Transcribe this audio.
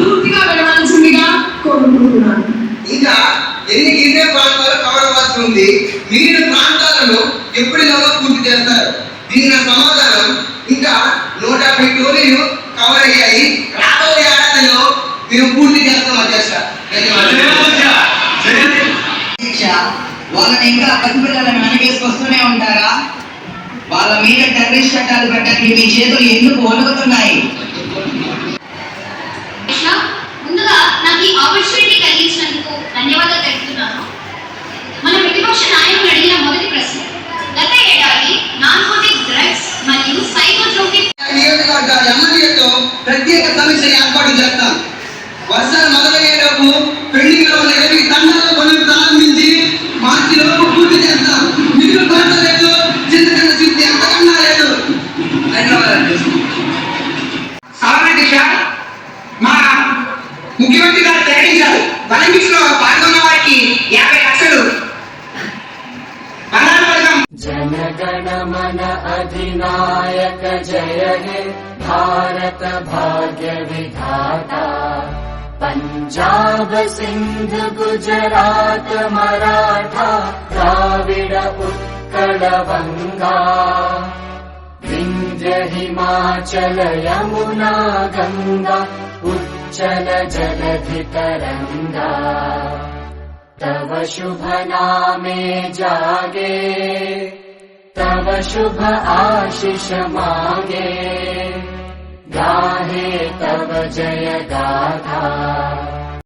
పూర్తిగా వెళ్ళవలసిందిగా కోరుకుంటున్నాను. ఇంకా ఎన్ని గిరిజన ప్రాంతాలు కవర్ అవ్వాల్సి ఉంది? మిగిలిన ప్రాంతాలను ఎప్పటిలాగా పూర్తి చేస్తారు? దీని సమాధానం ఇంకా 150 టోలీలు కవర్ అయ్యాయి. రాబోయే ఏడాదిలో మీరు పూర్తి చేస్తాం అధ్యక్ష. వాళ్ళని ఇంకా పసిపిల్లలను వెనకేసుకొస్తూనే ఉంటారా? వాళ్ళ మీద టెర్రరిస్ట్ చట్టాలు పెట్టడానికి మీ చేతులు ఎందుకు వణుకుతున్నాయి? ముందుగా నాకు ఈ ఆపర్చునిటీ కలిగించినందుకు ధన్యవాదాలు తెలుపుతున్నాను. మన ప్రతిపక్ష నాయకులు అడిగిన మొదటి ప్రశ్న, గత ఏడాది నార్కోటిక్ డ్రగ్స్ మరియు సైకోట్రోపిక్ నియోజకవర్గ ఎమ్మెల్యేతో ప్రత్యేక సమీక్ష ఏర్పాటు చేస్తాం. వర్షాలు మొదలయ్యేటప్పుడు పెండింగ్ లో ఉన్న 20 తండాల పనులు ప్రారంభించి మార్చిలోపు పూర్తి చేస్తాం. మిగిలిన ప్రాంతాలలో చిన్న శక్తి ఎంతకన్నా లేదు. ధన్యవాదాలు. సామాన్య మా ముఖ్యమంత్రి గారు ప్రకటించారు, ఒలింపిక్స్ లో పాల్గొన్న వారికి 50 లక్షలు जनगण मन अधिनायक जय हे भारत भाग्य विधाता। पंजाब सिंध गुजरात मराठा द्राविड उत्कल बंगा विंध्य हिमाचल यमुना गंगा उच्चल जलधि तरंगा। तव शुभ नामे जागे, तव शुभ आशीष मांगे, गाहे तव जय गाथा।